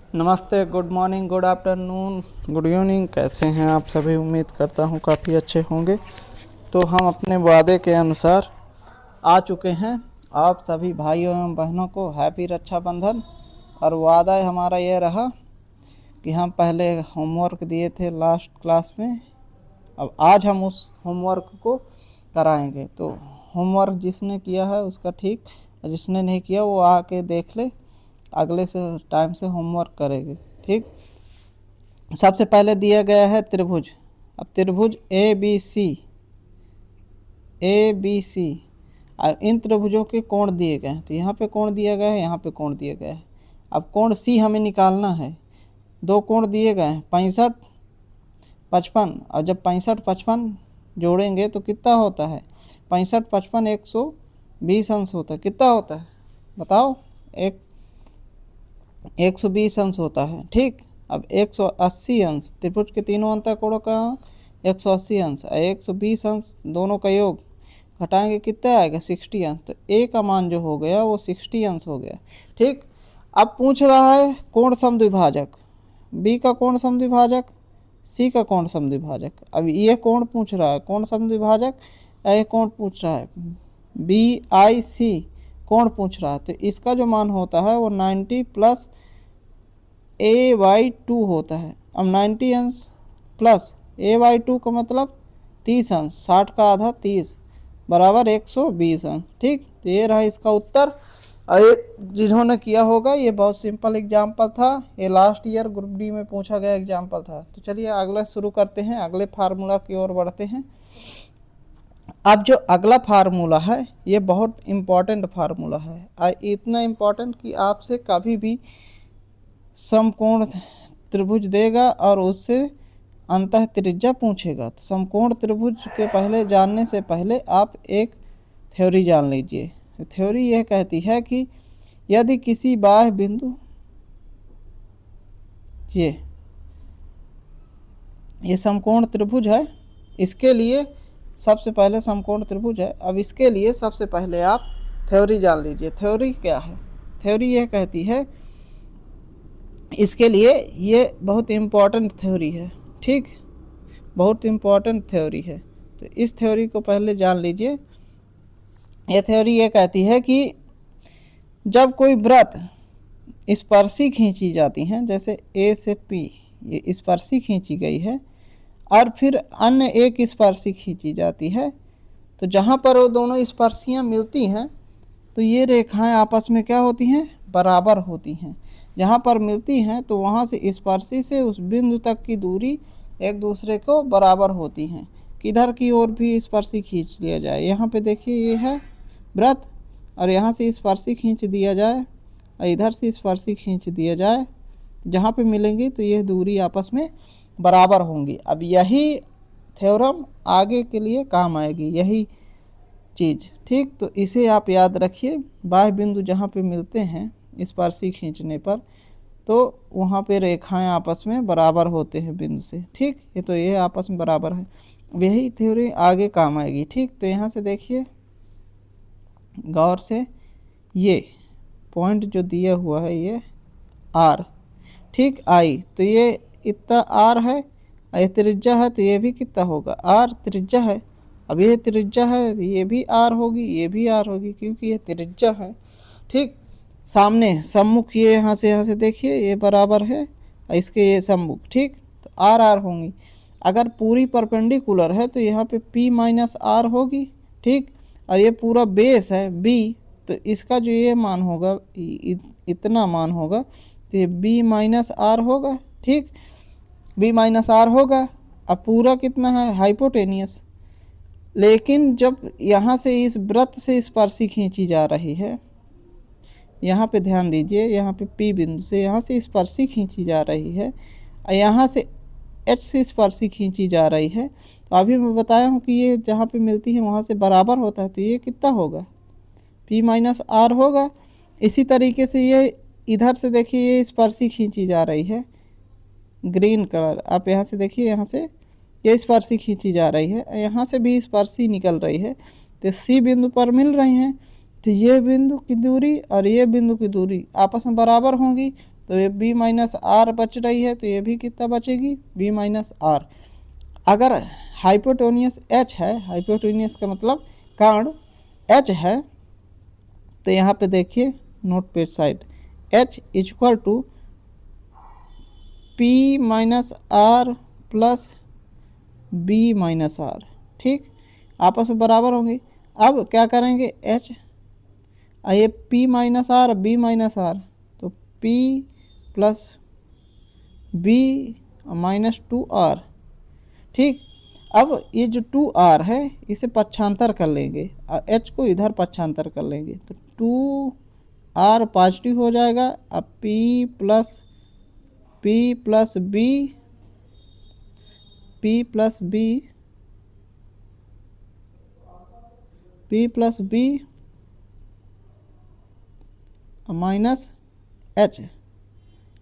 नमस्ते, good morning, good afternoon, good evening. कैसे हैं आप सभी? उम्मीद करता हूँ काफ़ी अच्छे होंगे। तो हम अपने वादे के अनुसार आ चुके हैं आप सभी भाइयों एवं बहनों को हैप्पी रक्षाबंधन। और वादा हमारा ये रहा कि हम पहले होमवर्क दिए थे लास्ट क्लास में, अब आज हम उस होमवर्क को कराएंगे। तो होमवर्क जिसने किया है उसका ठीक, जिसने नहीं किया वो आके देख ले, अगले से टाइम से होमवर्क करेंगे। ठीक। सबसे पहले दिया गया है त्रिभुज। अब त्रिभुज ए बी सी, इन त्रिभुजों के कोण दिए गए हैं। तो यहाँ पे कोण दिया गया है, यहाँ पे कोण दिया गया है। अब कोण सी हमें निकालना है। दो कोण दिए गए हैं 65 55, और जब 65 55 जोड़ेंगे तो कितना होता है? 65 55 120 अंश होता है। कितना होता है बताओ? 120 अंश होता है। ठीक। अब 180 अंश, त्रिभुज के तीनों अंतःकोणों का 180 अंश और 120 अंश दोनों का योग घटाएंगे, कितना आएगा? 60 अंश। तो ए का मान जो हो गया वो 60 अंश हो गया। ठीक। अब पूछ रहा है कोण समद्विभाजक, बी का कोण समद्विभाजक, सी का कोण समद्विभाजक। अब ये कोण पूछ रहा है, कोण समद्विभाजक, ये कोण पूछ रहा है, बी आई सी कोण पूछ रहा है। तो इसका जो मान होता है वो 90 प्लस a/2 होता है। अब 90 अंश प्लस a/2 का मतलब 30 अंश, 60 का आधा 30 बराबर 120 अंश। ठीक। तो ये रहा इसका उत्तर। ये जिन्होंने किया होगा, ये बहुत सिंपल एग्जाम्पल था, ये लास्ट ईयर ग्रुप डी में पूछा गया एग्जाम्पल था। तो चलिए अगला शुरू करते हैं, अगले फार्मूला की ओर बढ़ते हैं। अब जो अगला फार्मूला है ये बहुत इम्पॉर्टेंट फार्मूला है, इतना इम्पॉर्टेंट कि आपसे कभी भी समकोण त्रिभुज देगा और उससे अंतः त्रिज्या पूछेगा। तो समकोण त्रिभुज के पहले जानने से पहले आप एक थ्योरी जान लीजिए। थ्योरी यह कहती है कि यदि किसी बाह्य बिंदु, ये समकोण त्रिभुज है, इसके लिए सबसे पहले समकोण त्रिभुज है। अब इसके लिए सबसे पहले आप थ्योरी जान लीजिए। थ्योरी क्या है? थ्योरी यह कहती है, इसके लिए ये बहुत इम्पॉर्टेंट थ्योरी है। ठीक, बहुत इम्पॉर्टेंट थ्योरी है। तो इस थ्योरी को पहले जान लीजिए। ये थ्योरी ये कहती है कि जब कोई वृत्त स्पर्शी खींची जाती हैं, जैसे ए से पी ये स्पर्शी खींची गई है और फिर अन्य एक स्पर्शी खींची जाती है, तो जहाँ पर वो दोनों स्पर्शियाँ मिलती हैं तो ये रेखाएं आपस में क्या होती हैं? बराबर होती हैं। जहाँ पर मिलती हैं तो वहाँ से स्पर्शी से उस बिंदु तक की दूरी एक दूसरे को बराबर होती हैं। किधर की ओर भी स्पर्शी खींच लिया जाए, यहाँ पे देखिए ये है वृत्त, और यहाँ से स्पर्शी खींच दिया जाए और इधर से स्पर्शी खींच दिया जाए, जहाँ पे मिलेंगी तो ये दूरी आपस में बराबर होंगी। अब यही थ्योरम आगे के लिए काम आएगी, यही चीज़। ठीक। तो इसे आप याद रखिए, बाह्य बिंदु जहाँ पे मिलते हैं स्पर्शी खींचने पर तो वहाँ पे रेखाएं आपस में बराबर होते हैं बिंदु से। ठीक। ये आपस में बराबर है, यही थ्योरी आगे काम आएगी। ठीक। तो यहाँ से देखिए गौर से, ये पॉइंट जो दिया हुआ है ये आर, ठीक, आई, तो ये इतना आर है, ये त्रिज्या है, तो ये भी कितना होगा? आर त्रिज्या है। अब ये त्रिज्या है तो ये भी आर होगी, ये भी आर होगी, क्योंकि ये त्रिज्या है। ठीक। सामने सम्मुख ये यहाँ से देखिए ये बराबर है, इसके ये सम्मुख। ठीक। तो आर आर होंगी। अगर पूरी परपेंडिकुलर है तो यहाँ पे पी माइनस आर होगी। ठीक। और ये पूरा बेस है बी, तो इसका जो ये मान होगा इतना मान होगा, तो ये बी माइनस आर होगा। ठीक। बी माइनस आर होगा। अब पूरा कितना है? हाइपोटेनियस। लेकिन जब यहाँ से इस वृत्त से स्पर्शी खींची जा रही है, यहाँ पे ध्यान दीजिए, यहाँ पे पी बिंदु से यहाँ से स्पर्शी खींची जा रही है और यहाँ से एच से स्पर्शी खींची जा रही है, तो अभी मैं बताया हूँ कि ये जहाँ पे मिलती है वहाँ से बराबर होता है, तो ये कितना होगा? पी माइनस आर होगा। इसी तरीके से ये इधर से देखिए ये स्पर्शी खींची जा रही है, ग्रीन कलर, आप यहाँ से देखिए, यहाँ से ये स्पर्शी खींची जा रही है, यहाँ से भी स्पर्शी निकल रही है, तो सी बिंदु पर मिल रही हैं, तो ये बिंदु की दूरी और ये बिंदु की दूरी आपस में बराबर होंगी, तो ये b माइनस आर बच रही है, तो ये भी कितना बचेगी, b माइनस आर। अगर हाइपोटेन्यूस h है, हाइपोटेन्यूस का मतलब कर्ण h है, तो यहाँ पे देखिए note page side h equal to p minus R plus b minus R, ठीक, आपस में बराबर होंगे। अब क्या करेंगे, h ये p minus R b minus R, तो p plus b minus 2r, ठीक। अब ये जो 2r है इसे पक्षांतर कर लेंगे, h को इधर पक्षांतर कर लेंगे, तो 2r पॉजिटिव हो जाएगा। अब p plus b minus h,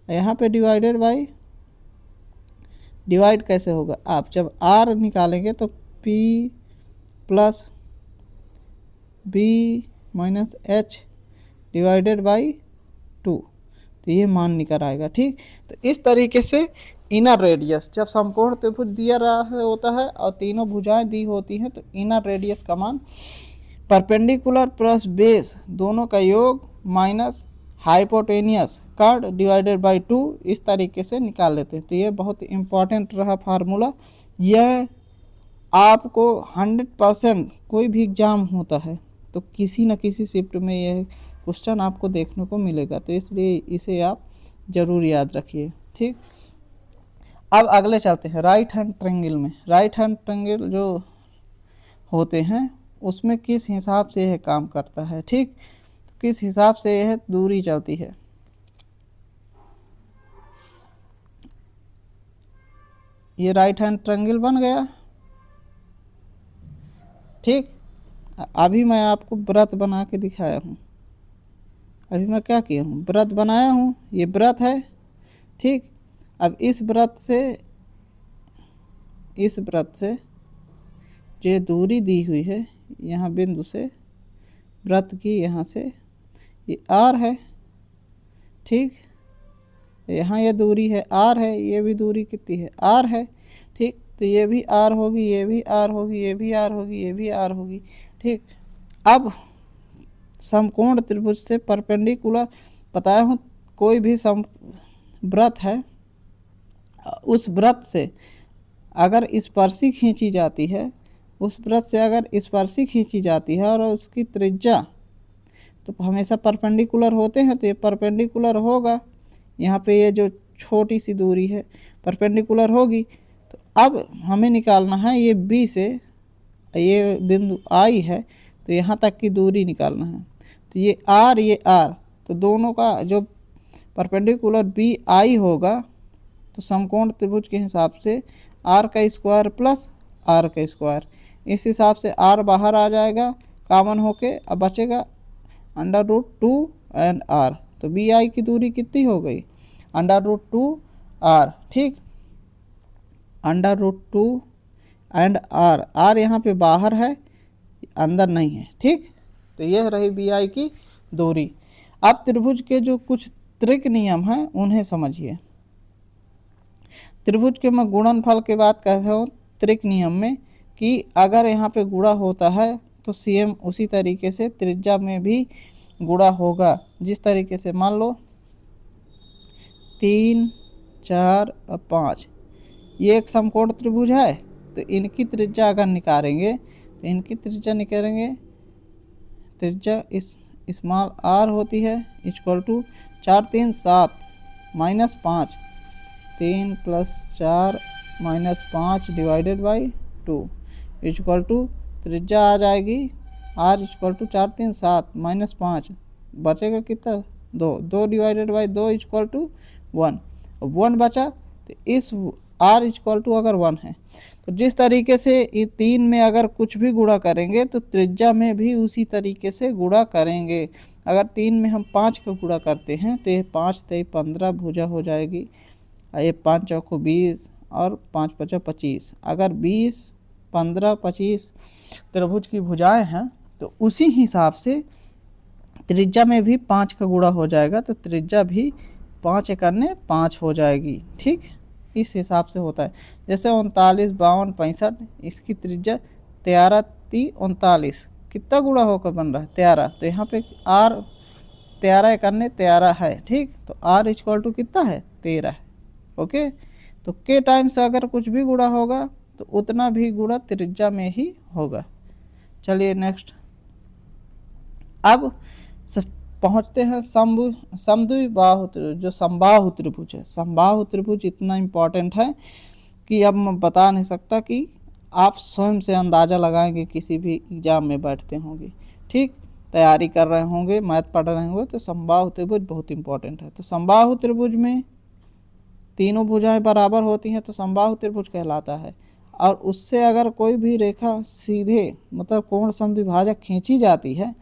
यहाँ पे डिवाइड कैसे होगा, आप जब r निकालेंगे तो p plus b minus h divided by 2, तो ये मान निकल आएगा, ठीक। तो इस तरीके से इनर रेडियस, जब समकोण त्रिभुज दिया रहा होता है और तीनों भुजाएं दी होती हैं, तो इनर रेडियस का मान परपेंडिकुलर प्लस बेस दोनों का योग माइनस हाइपोटेनियस कर्ण डिवाइडेड बाई 2, इस तरीके से निकाल लेते हैं। तो ये बहुत इम्पॉर्टेंट रहा फार्मूला। यह आपको 100% कोई भी एग्जाम होता है तो किसी न किसी शिफ्ट में यह क्वेश्चन आपको देखने को मिलेगा, तो इसलिए इसे आप ज़रूर याद रखिए, ठीक। अब अगले चलते हैं राइट हैंड ट्रायंगल में। राइट हैंड ट्रायंगल जो होते हैं उसमें किस हिसाब से यह काम करता है, ठीक, तो किस हिसाब से यह दूरी चलती है। ये राइट हैंड ट्रायंगल बन गया, ठीक। अभी मैं आपको व्रत बना के दिखाया हूँ, अभी मैं क्या किया हूँ, व्रत बनाया हूँ, ये व्रत है, ठीक। अब इस व्रत से जो दूरी दी हुई है यहाँ बिंदु से व्रत की, यहाँ से ये r है, ठीक, यहाँ ये दूरी है r है, ये भी दूरी कितनी है r है, ठीक। तो ये भी r होगी, ये भी r होगी, ये भी r होगी, ये भी r होगी, ठीक। अब समकोण त्रिभुज से परपेंडिकुलर बताया हूँ, कोई भी व्रत है, उस व्रत से अगर स्पर्शी खींची जाती है, उस व्रत से अगर स्पर्शी खींची जाती है और उसकी त्रिज्या तो हमेशा परपेंडिकुलर होते हैं, तो ये परपेंडिकुलर होगा, यहाँ पे ये जो छोटी सी दूरी है परपेंडिकुलर होगी। तो अब हमें निकालना है ये B से, ये बिंदु I है, तो यहाँ तक की दूरी निकालना है। तो ये R, तो दोनों का जो परपेंडिकुलर BI होगा, तो समकोण त्रिभुज के हिसाब से r का स्क्वायर प्लस r का स्क्वायर, इस हिसाब से r बाहर आ जाएगा कॉमन होके, अब बचेगा √2 एंड r, तो BI की दूरी कितनी हो गई, √2r, ठीक, √2 एंड r यहाँ पे बाहर है, अंदर नहीं है, ठीक। तो यह रही BI की दूरी। अब त्रिभुज के जो कुछ त्रिक नियम हैं उन्हें समझिए। त्रिभुज के मैं गुणनफल की बात कर रहा हूँ त्रिक नियम में, कि अगर यहाँ पे गुणा होता है तो सेम उसी तरीके से त्रिज्या में भी गुणा होगा। जिस तरीके से मान लो 3, 4 और 5 ये एक समकोण त्रिभुज है, तो इनकी त्रिज्या अगर निकालेंगे तो इनकी त्रिज्या निकालेंगे, त्रिज्या इस स्मॉल r होती है equal to 4 3 7 -5, 3 + 4 -5 divided by 2 equal to त्रिज्या आ जाएगी r इक्वल टू 4 3 7 -5, बचेगा कितना 2 डिवाइडेड बाई 2 इक्वल टू 1, 1 बचा। तो इस r इक्वल टू अगर 1 है, तो जिस तरीके से ये 3 में अगर कुछ भी गुणा करेंगे तो त्रिज्या में भी उसी तरीके से गुणा करेंगे। अगर 3 में हम 5 का गुणा करते हैं तो ये 5 3 15 भुजा हो जाएगी, ये 5 चौको 20 और 5 5 25। अगर 20 15 25 त्रिभुज की भुजाएं हैं तो उसी हिसाब से त्रिज्या में भी 5 का गुणा हो जाएगा, तो त्रिज्या भी 5 एकन्ने 5 हो जाएगी। ठीक, इस हिसाब से होता है। जैसे 39, 52, 65, इसकी त्रिज्या 13, 30, 39 कितना गुणा होकर बन रहा है 13। तो यहाँ पे आर 13 एकन्ने 13 है। ठीक, तो आर इक्वल टू कितना है 13 है। ओके, तो के टाइम्स अगर कुछ भी गुणा होगा तो उतना भी गुणा त्रिज्या में ही होगा। चलिए नेक्स्ट, अब पहुंचते हैं समद्विबाहु त्रिभुज। जो समबाहु त्रिभुज है, समबाहु त्रिभुज इतना इम्पोर्टेंट है कि अब मैं बता नहीं सकता कि आप स्वयं से अंदाज़ा लगाएंगे किसी भी एग्जाम में बैठते होंगे। ठीक, तैयारी कर रहे होंगे, मैथ पढ़ रहे होंगे, तो समबाहु त्रिभुज बहुत इंपॉर्टेंट है। तो समबाहु त्रिभुज में तीनों भुजाएं बराबर होती हैं तो समबाहु त्रिभुज कहलाता है। और उससे अगर कोई भी रेखा सीधे मतलब कोण समद्विभाजक खींची जाती है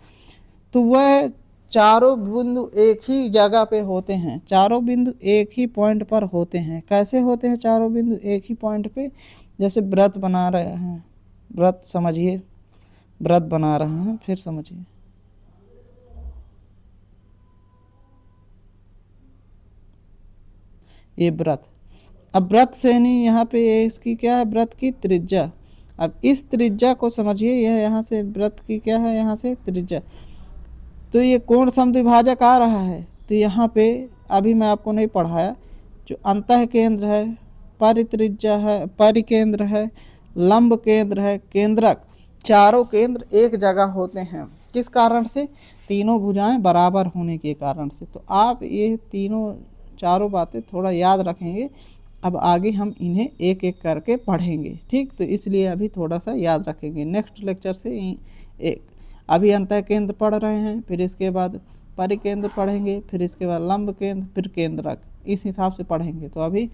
तो वह चारों बिंदु एक ही जगह पे होते हैं, चारों बिंदु एक ही पॉइंट पर होते हैं। कैसे होते हैं चारों बिंदु एक ही पॉइंट पे? जैसे व्रत बना रहे हैं, व्रत समझिए, व्रत बना रहे हैं, फिर समझिए। ये व्रत, अब व्रत से नहीं, यहाँ पे इसकी क्या है व्रत की त्रिज्या। अब इस त्रिज्या को समझिए, यह यहाँ से व्रत की क्या है, यहाँ से त्रिज्या। तो ये कोण समद्विभाजक आ रहा है, तो यहाँ पे अभी मैं आपको नहीं पढ़ाया, जो अंतः केंद्र है, परित्रिज्या है, परिकेंद्र है, लंब केंद्र है, केंद्रक, चारों केंद्र एक जगह होते हैं। किस कारण से? तीनों भुजाएं बराबर होने के कारण से। तो आप ये तीनों चारों बातें थोड़ा याद रखेंगे। अब आगे हम इन्हें एक एक करके पढ़ेंगे। ठीक, तो इसलिए अभी थोड़ा सा याद रखेंगे। नेक्स्ट लेक्चर से एक अभी अंतः केंद्र पढ़ रहे हैं, फिर इसके बाद परिकेंद्र पढ़ेंगे, फिर इसके बाद लंब केंद्र, फिर केंद्रक, इस हिसाब से पढ़ेंगे। तो अभी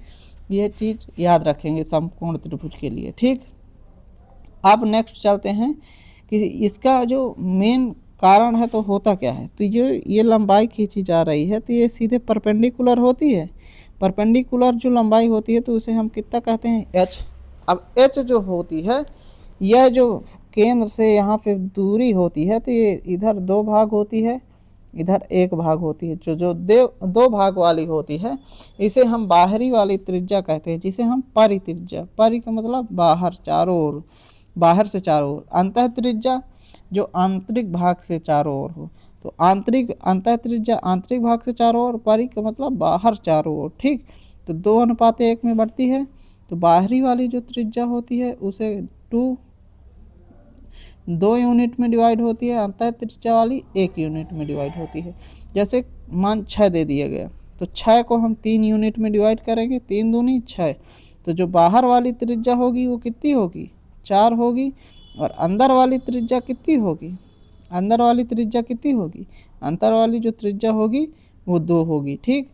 ये चीज़ याद रखेंगे समकोण त्रिभुज के लिए। ठीक, अब नेक्स्ट चलते हैं कि इसका जो मेन कारण है तो होता क्या है। तो ये लंबाई खींची जा रही है तो ये सीधे परपेंडिकुलर होती है। परपेंडिकुलर जो लंबाई होती है तो उसे हम कितना कहते हैं, एच। अब एच जो होती है, यह जो केंद्र से यहाँ पे दूरी होती है तो ये इधर 2 भाग होती है, इधर 1 भाग होती है। जो 2 भाग वाली होती है इसे हम बाहरी वाली त्रिज्या कहते हैं, जिसे हम परित्रिज्या, परि का मतलब बाहर, चारों ओर, बाहर से चारों ओर। अंतः त्रिज्या जो आंतरिक भाग से चारों ओर हो, तो आंतरिक अंतः त्रिज्या आंतरिक भाग से चारों ओर, परि का मतलब बाहर चारों ओर। ठीक, तो 2:1 में बढ़ती है। तो बाहरी वाली जो त्रिज्या होती है उसे 2 यूनिट में डिवाइड होती है, अंतः त्रिज्या वाली 1 यूनिट में डिवाइड होती है। जैसे मान 6 दे दिया गया तो 6 को हम 3 यूनिट में डिवाइड करेंगे, 3 दूनी 6। तो जो बाहर वाली त्रिज्या होगी वो कितनी होगी, 4 होगी। और अंदर वाली त्रिज्या कितनी होगी, अंदर वाली त्रिज्या कितनी होगी, अंदर वाली जो त्रिज्या होगी वो 2 होगी। ठीक,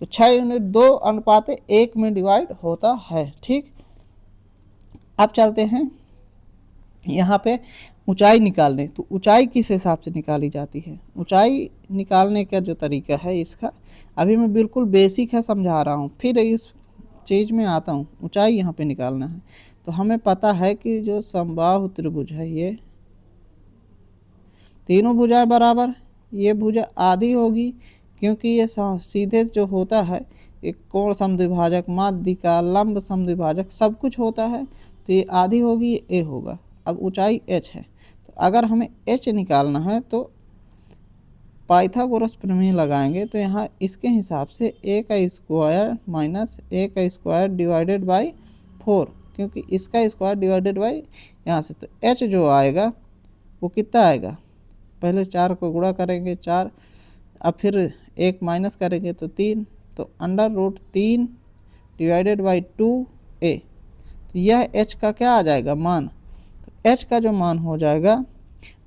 तो 6 यूनिट 2:1 में डिवाइड होता है। ठीक, अब चलते हैं यहाँ पे ऊंचाई निकालने। तो ऊंचाई किस हिसाब से निकाली जाती है? ऊंचाई निकालने का जो तरीका है इसका अभी मैं बिल्कुल बेसिक है समझा रहा हूँ, फिर इस चीज़ में आता हूँ। ऊंचाई यहाँ पे निकालना है तो हमें पता है कि जो समबाहु त्रिभुज है, ये तीनों भुजाएं बराबर, ये भुजा आधी होगी क्योंकि ये सीधे जो होता है एक कोण समद्विभाजक, माध्यिका, लंब समद्विभाजक सब कुछ होता है, तो ये आधी होगी, ये ए होगा। अब ऊंचाई एच है, तो अगर हमें एच निकालना है तो पाइथागोरस प्रमेय लगाएंगे। तो यहाँ इसके हिसाब से ए का स्क्वायर माइनस ए का स्क्वायर डिवाइडेड बाई 4, क्योंकि इसका स्क्वायर डिवाइडेड बाई यहाँ से, तो एच जो आएगा वो कितना आएगा, पहले 4 को गुणा करेंगे 4, अब फिर 1 माइनस करेंगे तो 3, तो √3 डिवाइडेड बाई 2a। तो यह h का क्या आ जाएगा मान, तो h का जो मान हो जाएगा,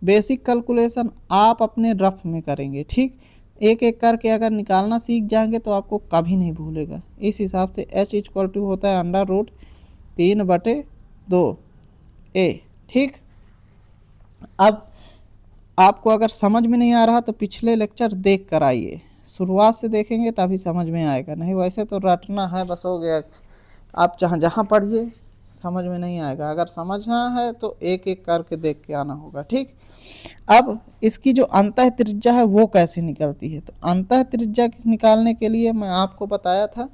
बेसिक कैलकुलेशन आप अपने रफ में करेंगे। ठीक, एक एक करके अगर निकालना सीख जाएंगे तो आपको कभी नहीं भूलेगा। इस हिसाब से h इक्वल टू होता है √3/2a। ठीक, अब आपको अगर समझ में नहीं आ रहा तो पिछले लेक्चर देख कर आइए, शुरुआत से देखेंगे तभी समझ में आएगा, नहीं वैसे तो रटना है बस, हो गया। आप जहाँ जहाँ पढ़िए समझ में नहीं आएगा। अगर समझना है तो एक एक करके देख के आना होगा, ठीक। अब इसकी जो अंतः त्रिज्या है वो कैसे निकलती है, तो अंतः त्रिज्या निकालने के लिए मैं आपको बताया था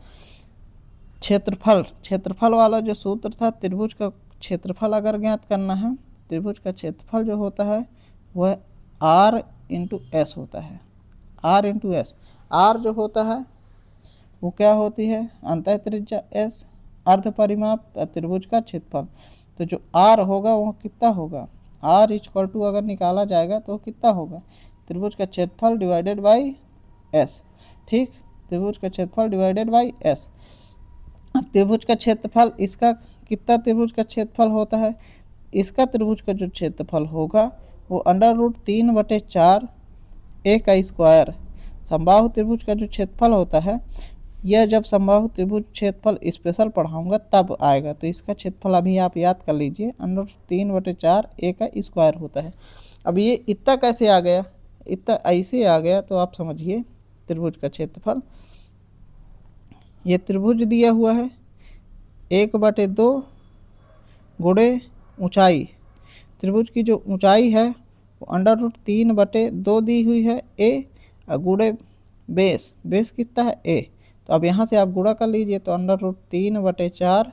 क्षेत्रफल वाला जो सूत्र था, त्रिभुज का क्षेत्रफल अगर ज्ञात करना है, त्रिभुज का क्षेत्रफल जो होता है वह r इंटू एस होता है। r इंटू एस, r जो होता है वो क्या होती है, अंतः त्रिज्या, s अर्ध परिमाप त्रिभुज का क्षेत्रफल। तो जो r होगा वो कितना होगा, r इक्वल टू अगर निकाला जाएगा तो कितना होगा, त्रिभुज का क्षेत्रफल डिवाइडेड बाई s, ठीक। त्रिभुज का क्षेत्रफल डिवाइडेड बाई s। अब त्रिभुज का क्षेत्रफल, इसका कितना त्रिभुज का क्षेत्रफल होता है, इसका त्रिभुज का जो क्षेत्रफल होगा वो √3/4 a का स्क्वायर। समबाहु त्रिभुज का जो क्षेत्रफल होता है, यह जब समबाहु त्रिभुज क्षेत्रफल स्पेशल पढ़ाऊंगा तब आएगा, तो इसका क्षेत्रफल अभी आप याद कर लीजिए, √3/4 a का स्क्वायर होता है। अब ये इतना कैसे आ गया, इतना ऐसे आ गया, तो आप समझिए त्रिभुज का क्षेत्रफल, ये त्रिभुज दिया हुआ है 1/2 गुणे ऊंचाई, त्रिभुज की जो ऊंचाई है वो √3/2 दी हुई है a, गुणे बेस कितना है a, तो अब यहाँ से आप गुणा कर लीजिए, तो √3/4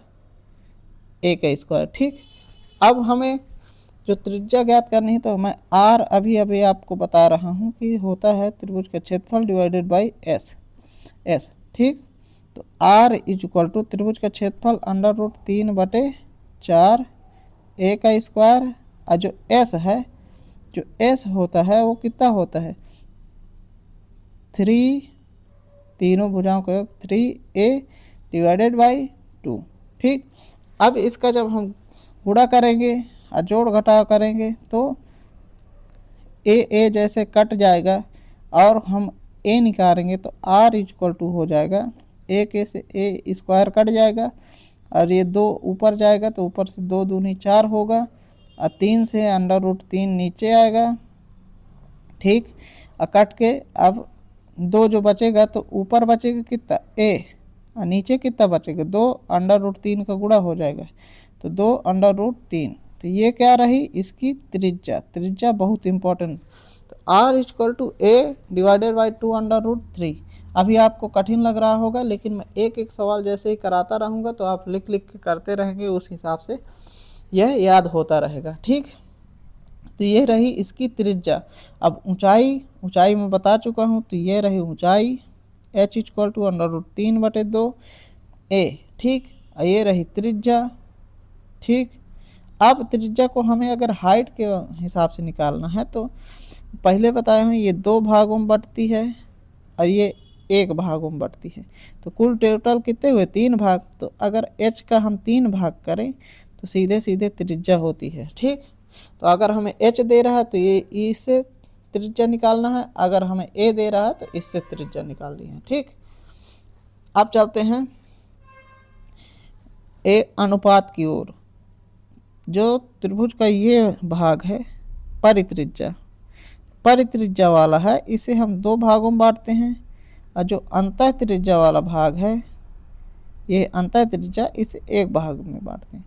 a का स्क्वायर, ठीक। अब हमें जो त्रिज्या ज्ञात करनी है, तो मैं r अभी आपको बता रहा हूँ कि होता है त्रिभुज का क्षेत्रफल डिवाइडेड बाई s, ठीक। तो r इज इक्वल टू त्रिभुज का क्षेत्रफल √3/4 a का स्क्वायर, और जो s है, जो s होता है वो कितना होता है, 3, तीनों भुजाओं का 3a डिवाइडेड बाई 2, ठीक। अब इसका जब हम गुणा करेंगे और जोड़ घटाव करेंगे तो a जैसे कट जाएगा और हम a निकालेंगे, तो r इक्वल टू हो जाएगा, a के से a स्क्वायर कट जाएगा और ये 2 ऊपर जाएगा, तो ऊपर से 2 दूनी 4 होगा और 3 से √3 नीचे आएगा, ठीक। और कट के अब 2 जो बचेगा, तो ऊपर बचेगा कितना a और नीचे कितना बचेगा 2, √3 का गुणा हो जाएगा, तो 2 √3। तो ये क्या रही इसकी त्रिज्या बहुत इंपॉर्टेंट। तो r equal to a divided by 2 √3। अभी आपको कठिन लग रहा होगा, लेकिन मैं एक एक सवाल जैसे ही कराता रहूँगा तो आप लिख के करते रहेंगे, उस हिसाब से यह याद होता रहेगा, ठीक। तो ये रही इसकी त्रिज्या। अब ऊंचाई में बता चुका हूँ, तो ये रही ऊंचाई h इक्वल टू √3/2 a, ठीक। ये रही त्रिज्या, ठीक। अब त्रिज्या को हमें अगर हाइट के हिसाब से निकालना है, तो पहले बताया हूँ ये 2 भागों में बंटती है और ये 1 भागों में बंटती है, तो कुल टोटल कितने हुए 3 भाग। तो अगर h का हम 3 भाग करें तो सीधे त्रिज्या होती है, ठीक। तो अगर हमें h दे रहा है तो ये इससे त्रिज्या निकालना है, अगर हमें a दे रहा है तो इससे त्रिज्या निकालनी है, ठीक। अब चलते हैं a अनुपात की ओर। जो त्रिभुज का ये भाग है परित्रिज्या वाला है, इसे हम 2 भागों में बांटते हैं, और जो अंतः त्रिज्या वाला भाग है, ये अंतः त्रिज्या, इसे 1 भाग में बांटते हैं।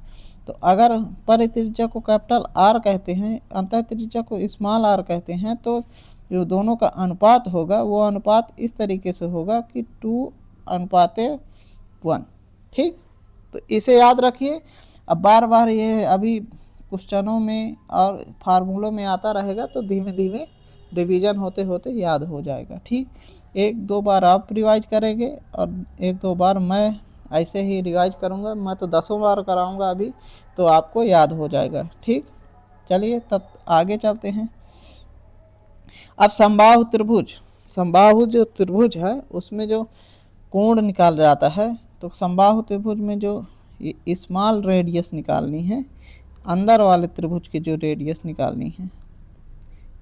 तो अगर परित्रिज्या को कैपिटल R कहते हैं, अंतः त्रिज्या को स्मॉल r कहते हैं, तो जो दोनों का अनुपात होगा वो अनुपात इस तरीके से होगा कि 2:1, ठीक। तो इसे याद रखिए। अब बार ये अभी क्वेश्चनों में और फार्मूलों में आता रहेगा, तो धीमे धीमे रिवीजन होते होते याद हो जाएगा, ठीक। 1-2 बार आप रिवाइज करेंगे और 1-2 बार मैं ऐसे ही रिवाइज करूँगा, मैं तो 10 बार कराऊँगा अभी, तो आपको याद हो जाएगा, ठीक। चलिए तब आगे चलते हैं। अब समबाहु जो त्रिभुज है उसमें जो कोण निकाल जाता है, तो समबाहु त्रिभुज में जो स्मॉल रेडियस निकालनी है, अंदर वाले त्रिभुज की जो रेडियस निकालनी है,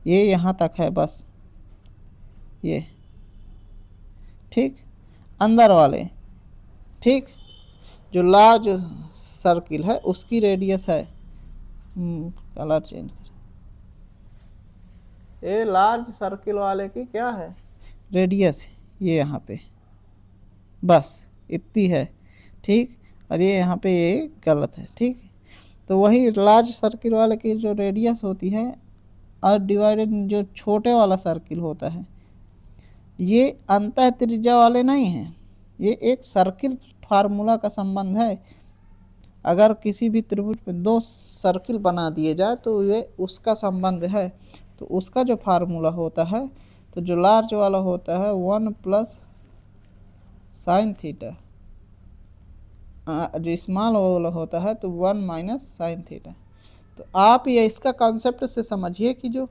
ये यहाँ तक है बस, ये, ठीक। अंदर वाले, ठीक, जो लार्ज सर्किल है उसकी रेडियस है, कलर चेंज कर, ये लार्ज सर्किल वाले की क्या है रेडियस, ये यहाँ पे बस इतनी है, ठीक। और ये यहाँ पे ये गलत है। ठीक, तो वही लार्ज सर्किल वाले की जो रेडियस होती है और डिवाइडेड जो छोटे वाला सर्किल होता है, ये अंतः त्रिज्या वाले नहीं हैं, ये एक सर्किल फार्मूला का संबंध है। अगर किसी भी त्रिभुज पे दो सर्किल बना दिए जाए तो ये उसका संबंध है। तो उसका जो फार्मूला होता है, तो जो लार्ज वाला होता है 1 प्लस साइन थीटा, जो स्मॉल वाला होता है तो 1 माइनस साइन थीटा। तो आप ये इसका कॉन्सेप्ट से समझिए कि जो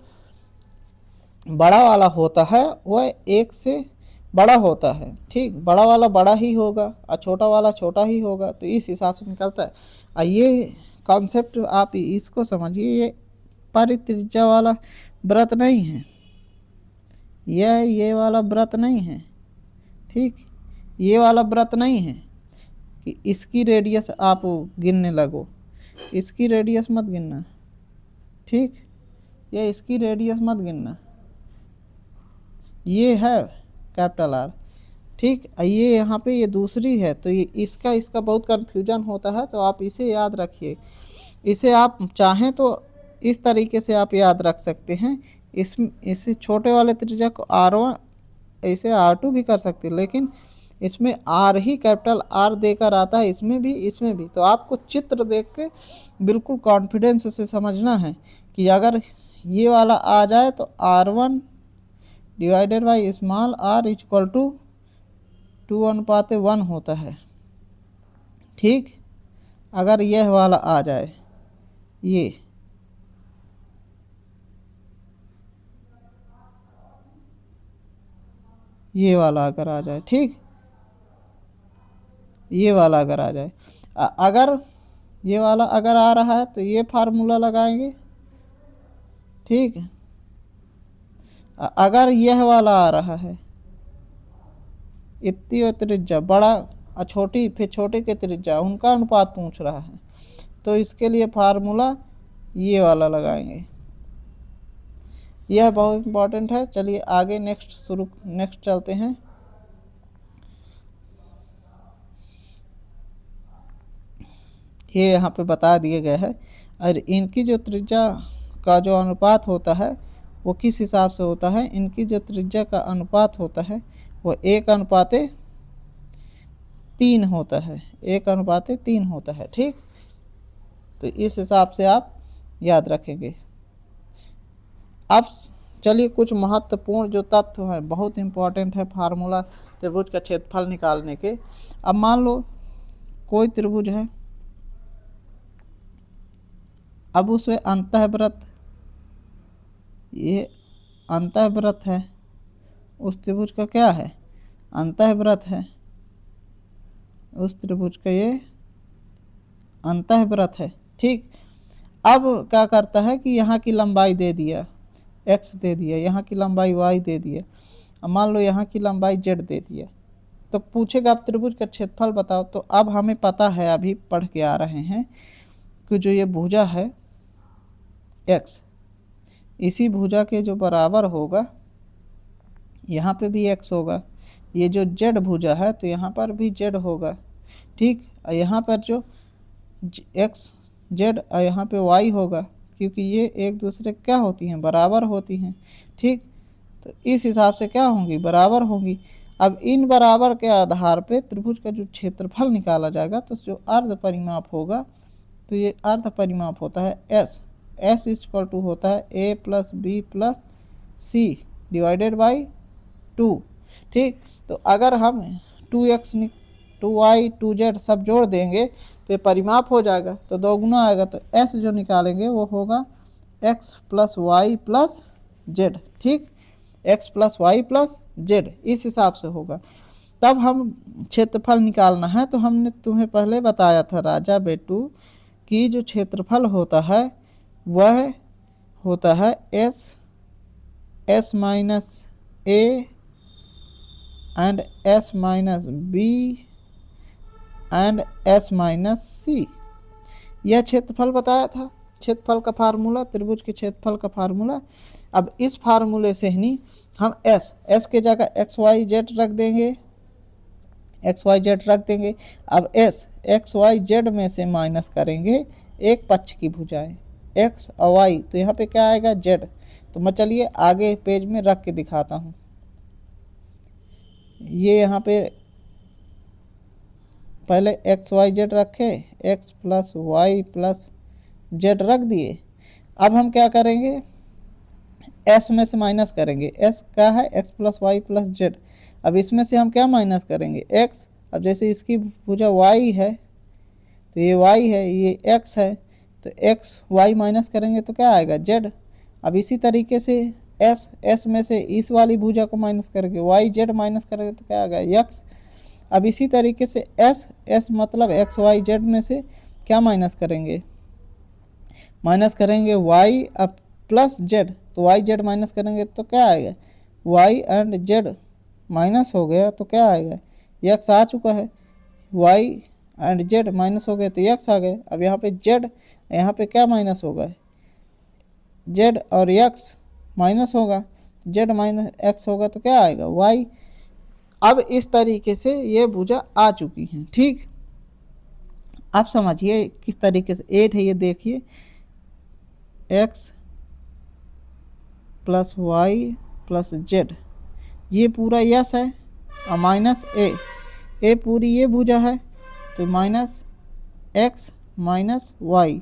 बड़ा वाला होता है वह एक से बड़ा होता है। ठीक, बड़ा वाला बड़ा ही होगा और छोटा वाला छोटा ही होगा, तो इस हिसाब से निकलता है। और ये कॉन्सेप्ट आप इसको समझिए, ये परित्रिज्या वाला व्रत नहीं है, ये वाला व्रत नहीं है। ठीक, ये वाला व्रत नहीं है कि इसकी रेडियस आप गिनने लगो, इसकी रेडियस मत गिनना। ठीक, ये इसकी रेडियस मत गिनना, ये है कैपिटल आर। ठीक, ये यहाँ पे ये दूसरी है, तो ये इसका बहुत कन्फ्यूजन होता है, तो आप इसे याद रखिए। इसे आप चाहें तो इस तरीके से आप याद रख सकते हैं। इस छोटे वाले त्रिज्या को R1 ऐसे R2 भी कर सकते हैं, लेकिन इसमें R ही कैपिटल R देकर आता है, इसमें भी। तो आपको चित्र देख के बिल्कुल कॉन्फिडेंस से समझना है कि अगर ये वाला आ जाए तो R1 divided by small r equal to 2:1 होता है। ठीक, अगर यह वाला आ जाए, ये वाला अगर आ जाए, ठीक, ये वाला अगर आ जाए, अगर ये वाला अगर आ रहा है तो ये फार्मूला लगाएंगे। ठीक, अगर यह वाला आ रहा है, इतनी त्रिज्या बड़ा और छोटी, फिर छोटे के त्रिज्या उनका अनुपात पूछ रहा है, तो इसके लिए फार्मूला ये वाला लगाएंगे। यह बहुत इम्पोर्टेंट है। चलिए आगे नेक्स्ट चलते हैं। ये यहाँ पे बता दिए गए है, और इनकी जो त्रिज्या का जो अनुपात होता है वो किस हिसाब से होता है। इनकी जो त्रिज्या का अनुपात होता है वो 1:3 होता है, 1:3 होता है। ठीक, तो इस हिसाब से आप याद रखेंगे। अब चलिए कुछ महत्वपूर्ण जो तत्व हैं, बहुत इम्पोर्टेंट है फार्मूला त्रिभुज का क्षेत्रफल निकालने के। अब मान लो कोई त्रिभुज है, अब उसमें अंतःव्रत, ये अंतःव्रत है, उस त्रिभुज का क्या है, अंतःव्रत है, उस त्रिभुज का ये अंतःव्रत है। ठीक, अब क्या करता है कि यहाँ की लंबाई दे दिया x दे दिया, यहाँ की लंबाई y दे दिया, अब मान लो यहाँ की लंबाई z दे दिया, तो पूछेगा आप त्रिभुज का क्षेत्रफल बताओ। तो अब हमें पता है, अभी पढ़ के आ रहे हैं कि जो ये भुजा है x, इसी भुजा के जो बराबर होगा यहाँ पे भी x होगा। ये जो z भुजा है तो यहाँ पर भी z होगा। ठीक, यहाँ पर जो x z और यहाँ पे y होगा, क्योंकि ये एक दूसरे क्या होती हैं, बराबर होती हैं। ठीक, तो इस हिसाब से क्या होंगी, बराबर होंगी। अब इन बराबर के आधार पे त्रिभुज का जो क्षेत्रफल निकाला जाएगा, तो जो अर्ध परिमाप होगा, तो ये अर्ध परिमाप होता है s इक्वल टू होता है a plus B plus C divided by 2। ठीक, तो अगर हम 2x 2y 2z सब जोड़ देंगे तो ये परिमाप हो जाएगा, तो दोगुना आएगा, तो s जो निकालेंगे वो होगा x plus Y plus Z. ठीक, x plus Y plus Z, इस हिसाब से होगा। तब हम क्षेत्रफल निकालना है, तो हमने तुम्हें पहले बताया था राजा बेटू कि जो क्षेत्रफल होता है वह होता है s minus a and s minus b and s minus C. यह क्षेत्रफल बताया था, क्षेत्रफल का फार्मूला, त्रिभुज के क्षेत्रफल का फार्मूला। अब इस फार्मूले से ही हम s के जगह xyz रख देंगे, xyz रख देंगे। अब एक्स वाई जेड में से माइनस करेंगे एक पक्ष की भुजाएं एक्स और वाई, तो यहाँ पे क्या आएगा जेड। तो मैं चलिए आगे पेज में रख के दिखाता हूँ। ये यहाँ पे पहले एक्स वाई जेड रखे, X plus Y plus Z रख दिए। अब हम क्या करेंगे, एस में से माइनस करेंगे। एस क्या है, X plus Y plus Z. अब इसमें से हम क्या माइनस करेंगे, एक्स। अब जैसे इसकी भुजा वाई है तो ये वाई है, ये एक्स है, तो एक्स वाई माइनस करेंगे तो क्या आएगा जेड। अब इसी तरीके से एस में से इस वाली भुजा को माइनस करेंगे, वाई जेड माइनस करेंगे तो क्या आएगा एक्स। अब इसी तरीके से एस मतलब एक्स वाई जेड में से क्या माइनस करेंगे, माइनस करेंगे वाई अब प्लस जेड, तो वाई जेड माइनस करेंगे तो क्या आएगा, वाई एंड जेड माइनस हो गया तो क्या आएगा, एक्स आ चुका है। वाई एंड जेड माइनस हो गए तो एक्स आ गए। अब यहाँ पे जेड, यहाँ पे क्या माइनस होगा, जेड और एक्स माइनस होगा, जेड माइनस एक्स होगा तो क्या आएगा वाई। अब इस तरीके से ये भुजा आ चुकी हैं। ठीक, आप समझिए किस तरीके से 8 है, ये देखिए X plus Y plus Z, ये पूरा यस है और माइनस ए पूरी ये भुजा है तो माइनस एक्स माइनस वाई,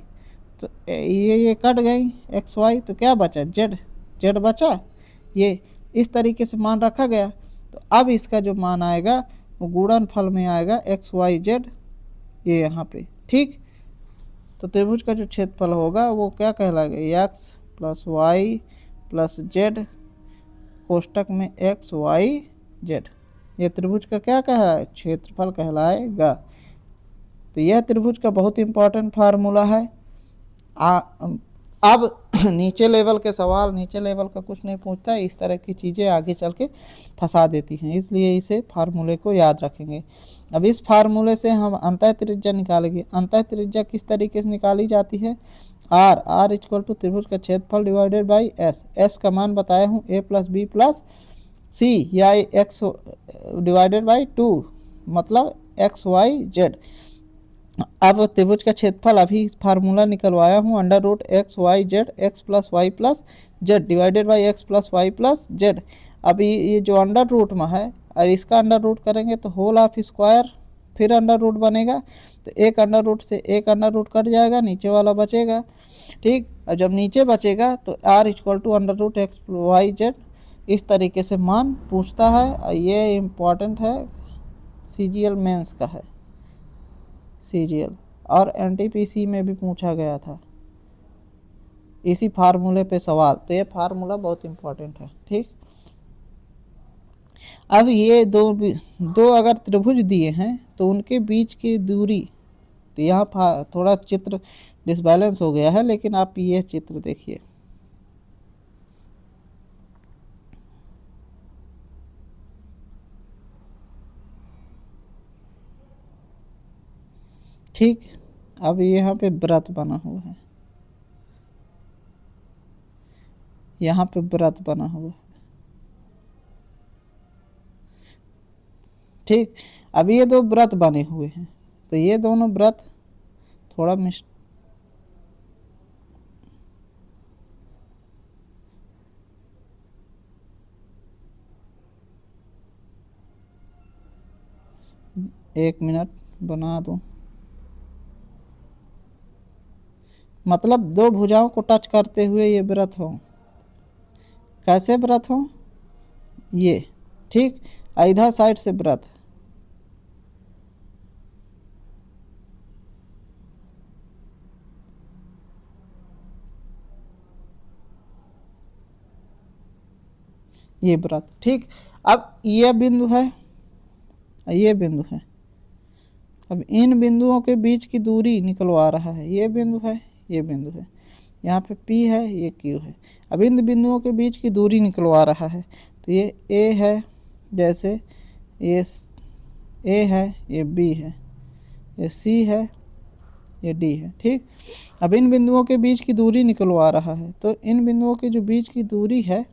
तो ये कट गई एक्स वाई, तो क्या बचा जेड, जेड बचा। ये इस तरीके से मान रखा गया। तो अब इसका जो मान आएगा वो गुणनफल में आएगा एक्स वाई जेड, ये यहाँ पे। ठीक, तो त्रिभुज का जो क्षेत्रफल होगा वो क्या कहलाएगा, X plus Y plus Z कोष्टक में एक्स वाई जेड, ये त्रिभुज का क्या कहलाए, क्षेत्रफल कहलाएगा। तो यह त्रिभुज का बहुत इंपॉर्टेंट फार्मूला है। अब नीचे लेवल के सवाल, नीचे लेवल का कुछ नहीं पूछता है, इस तरह की चीज़ें आगे चल के फंसा देती हैं, इसलिए इसे फार्मूले को याद रखेंगे। अब इस फार्मूले से हम अंतः त्रिज्या निकालेंगे। अंतः त्रिज्या किस तरीके से निकाली जाती है, आर इक्वल टू त्रिभुज का क्षेत्रफल डिवाइडेड बाई एस। एस का मान बताया हूँ ए प्लस बी प्लस सी या एक्स डिवाइडेड बाई 2 मतलब एक्स वाई जेड। अब त्रिभुज का क्षेत्रफल अभी फार्मूला निकलवाया हूँ, under root X Y Z X plus Y plus Z divided by X plus Y plus Z. अभी ये जो अंडर रूट में है और इसका अंडर रूट करेंगे तो होल ऑफ स्क्वायर, फिर अंडर रूट बनेगा, तो एक अंडर रूट से एक अंडर रूट कट जाएगा, नीचे वाला बचेगा। ठीक, और जब नीचे बचेगा तो R equal to under root X Y Z, इस तरीके से मान पूछता है। ये इम्पॉर्टेंट है, CGL मेंस का है, CGL और NTPC में भी पूछा गया था इसी फार्मूले पे सवाल, तो ये फार्मूला बहुत इम्पोर्टेंट है। ठीक, अब ये दो अगर त्रिभुज दिए हैं तो उनके बीच की दूरी, तो यहाँ थोड़ा चित्र डिसबैलेंस हो गया है, लेकिन आप ये चित्र देखिए, ठीक। अब यहाँ पे व्रत बना हुआ है, यहाँ पे व्रत बना हुआ है। ठीक, अब ये दो व्रत बने हुए हैं, तो ये दोनों व्रत थोड़ा एक मिनट बना दूं, मतलब दो भुजाओं को टच करते हुए ये व्रत हो। कैसे व्रत हो ये, ठीक, इधर साइड से व्रत, ये व्रत। ठीक, अब ये बिंदु है, ये बिंदु है। अब इन बिंदुओं के बीच की दूरी निकलवा रहा है, ये बिंदु है, ये बिंदु है, यहाँ पे P है, ये Q है। अब इन बिंदुओं के बीच की दूरी निकलवा रहा है, तो ये A है, जैसे ये A है, ये B है, ये C है, ये D है। ठीक, अब इन बिंदुओं के बीच की दूरी निकलवा रहा है, तो इन बिंदुओं के जो बीच की दूरी है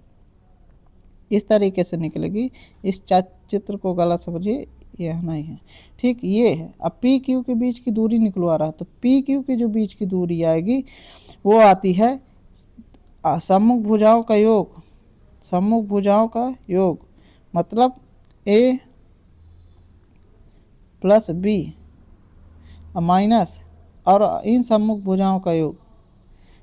इस तरीके से निकलेगी। इस चित्र को गलत समझिए, ये नहीं है, ठीक, ये है। अब पी क्यू के बीच की दूरी निकलवा रहा है, तो पी क्यू की जो बीच की दूरी आएगी वो आती है सम्मुख भुजाओं का योग, सम्मुख भुजाओं का योग, मतलब ए प्लस बी माइनस और इन सम्मुख भुजाओं का योग,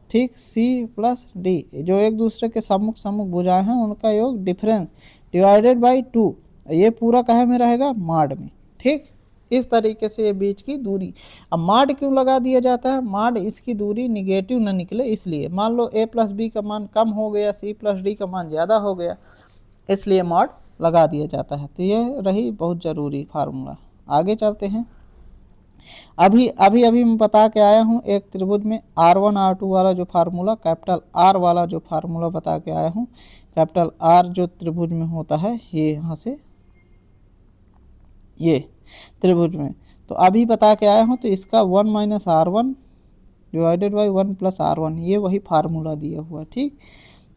ठीक, सी प्लस डी, जो एक दूसरे के सम्मुख सम्मुख भुजाएं हैं उनका योग डिफरेंस डिवाइडेड बाई 2, ये पूरा कहे में रहेगा माड में, ठीक। इस तरीके से ये बीच की दूरी। अब माड क्यों लगा दिया जाता है, माड इसकी दूरी निगेटिव न निकले इसलिए। मान लो a प्लस बी का मान कम हो गया, c प्लस डी का मान ज़्यादा हो गया, इसलिए माड लगा दिया जाता है। तो ये रही बहुत ज़रूरी फार्मूला। आगे चलते हैं। अभी मैं बता के आया हूँ एक त्रिभुज में R1 R2 वाला जो फार्मूला, कैपिटल R वाला जो फार्मूला बता के आया हूँ। कैपिटल R जो त्रिभुज में होता है, ये यहाँ से ये त्रिभुज में, तो अभी बता के आया हूँ। तो इसका 1 minus R1 divided by 1 plus R1, ये वही फार्मूला दिया हुआ है, ठीक।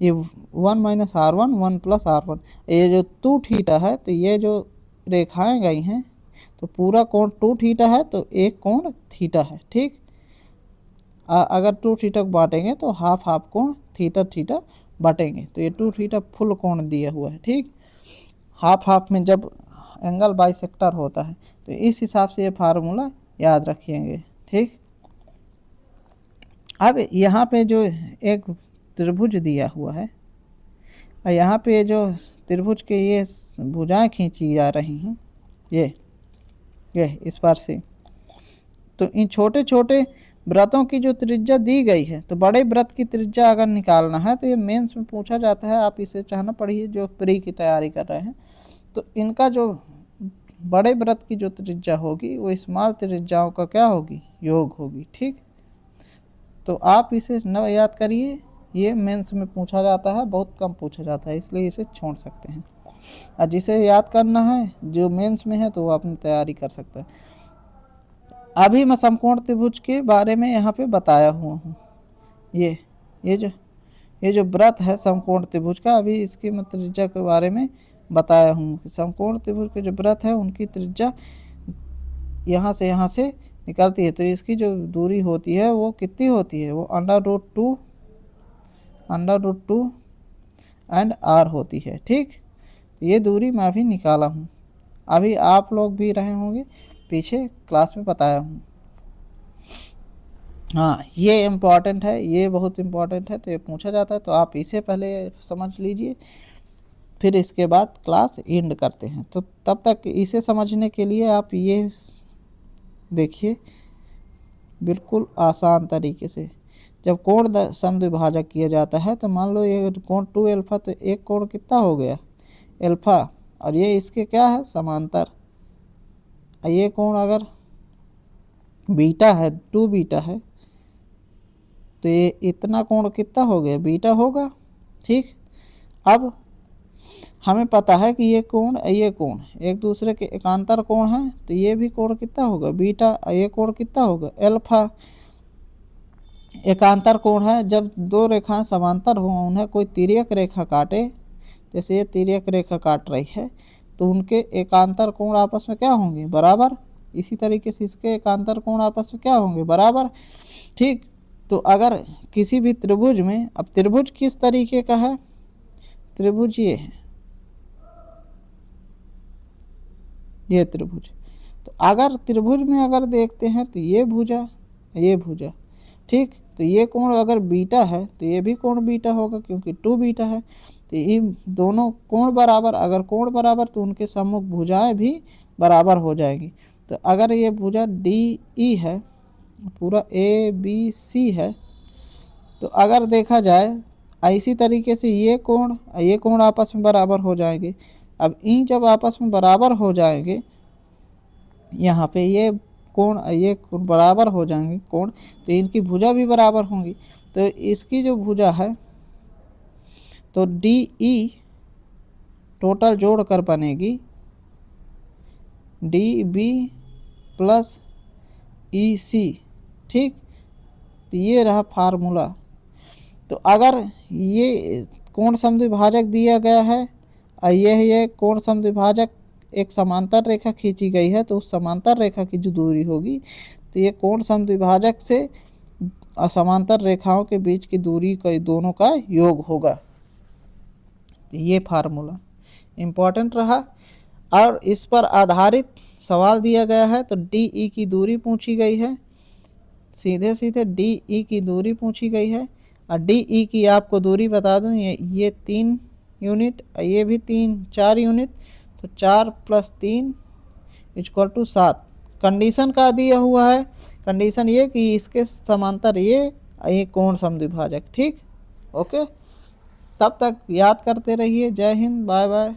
ये 1 माइनस R1 1 प्लस R1, ये जो 2 थीटा है, तो ये जो रेखाएं गई हैं तो पूरा कोण 2 थीटा है, तो एक कोण थीटा है, ठीक। अगर 2 थीटा को बांटेंगे तो हाफ हाफ कोण थीटा थीटा बांटेंगे, तो ये 2 थीटा फुल कोण दिया हुआ है, ठीक। हाफ हाफ में जब एंगल बाइसेक्टर होता है, तो इस हिसाब से ये फार्मूला याद रखिएंगे, ठीक। अब यहाँ पे जो एक त्रिभुज दिया हुआ है और यहाँ पे जो त्रिभुज के ये भुजाएं खींची जा रही हैं, ये इस बार से, तो इन छोटे छोटे व्रतों की जो त्रिज्या दी गई है, तो बड़े व्रत की त्रिज्या अगर निकालना है तो ये मेंस में पूछा जाता है। आप इसे चाहना पढ़िए जो प्री की तैयारी कर रहे हैं, तो इनका जो बड़े व्रत की जो त्रिज्या होगी वो स्मॉल त्रिज्याओं का क्या होगी, योग होगी, ठीक। तो आप इसे न याद करिए, ये मेंस में पूछा जाता है, बहुत कम पूछा जाता है, इसलिए इसे छोड़ सकते हैं। और जिसे याद करना है जो मेंस में है तो वो अपनी तैयारी कर सकता है। अभी मैं समकोण त्रिभुज के बारे में यहाँ पे बताया हुआ हूँ। ये जो व्रत है समकोण त्रिभुज का, अभी इसकी मैं त्रिज्या के बारे में बताया हूँ। समकोण त्रिभुज के जो व्रत है उनकी त्रिज्या यहाँ से निकलती है, तो इसकी जो दूरी होती है वो कितनी होती है, वो under root two and R होती है, ठीक। ये दूरी मैं अभी निकाला हूँ, अभी आप लोग भी रहे होंगे, पीछे क्लास में बताया हूँ। हाँ, ये इम्पॉर्टेंट है, ये बहुत इम्पॉर्टेंट है, तो ये पूछा जाता है, तो आप इसे पहले समझ लीजिए, फिर इसके बाद क्लास एंड करते हैं। तो तब तक इसे समझने के लिए आप ये देखिए, बिल्कुल आसान तरीके से जब कोण समद्विभाजक किया जाता है, तो मान लो ये कोण 2 अल्फा, तो एक कोण कितना हो गया अल्फा, और ये इसके क्या है समांतर। ये कोण अगर बीटा है, 2 बीटा है, तो ये इतना कोण कितना हो गया, बीटा होगा, ठीक। अब हमें पता है कि ये कोण एक दूसरे के एकांतर कोण है, तो ये भी कोण कितना होगा, बीटा। ये कोण कितना होगा, अल्फा। एकांतर कोण है, जब दो रेखाएं समांतर हो, उन्हें कोई तिर्यक रेखा काटे, जैसे ये तिर्यक रेखा काट रही है, तो उनके एकांतर कोण आपस में क्या होंगे, बराबर। इसी तरीके से इसके एकांतर कोण आपस में क्या होंगे, बराबर, ठीक। तो अगर किसी भी त्रिभुज में, अब त्रिभुज किस तरीके का है, त्रिभुज ये है, ये त्रिभुज। तो अगर त्रिभुज में अगर देखते हैं तो ये भुजा, ठीक। तो ये कोण अगर बीटा है तो ये भी कोण बीटा होगा, क्योंकि 2 बीटा है। तो ये दोनों कोण बराबर, अगर कोण बराबर तो उनके सम्मुख भुजाएं भी बराबर हो जाएंगी। तो अगर ये भुजा डी ई है, पूरा ए बी सी है, तो अगर देखा जाए इसी तरीके से ये कोण आपस में बराबर हो जाएंगे। अब ई जब आपस में बराबर हो जाएंगे, यहाँ पे ये कोण बराबर हो जाएंगे कोण, तो इनकी भुजा भी बराबर होंगी। तो इसकी जो भुजा है, तो डी ई टोटल जोड़कर बनेगी डी बी प्लस ई सी, ठीक। तो ये रहा फार्मूला। तो अगर ये कोण समद्विभाजक दिया गया है और ये कोण समद्विभाजक एक समांतर रेखा खींची गई है, तो उस समांतर रेखा की जो दूरी होगी, तो ये कोण समद्विभाजक से असमांतर रेखाओं के बीच की दूरी का दोनों का योग होगा। तो ये फार्मूला इम्पोर्टेंट रहा। और इस पर आधारित सवाल दिया गया है, तो डी ई की दूरी पूछी गई है, सीधे सीधे डी ई की दूरी पूछी गई है। और डी ई की आपको दूरी बता दूं, ये 3 यूनिट, ये भी 4 यूनिट, तो 4 + 3 = 7। कंडीशन का दिया हुआ है, कंडीशन ये कि इसके समांतर ये कोण समद्विभाजक। ठीक, ओके, तब तक याद करते रहिए। जय हिंद, बाय बाय।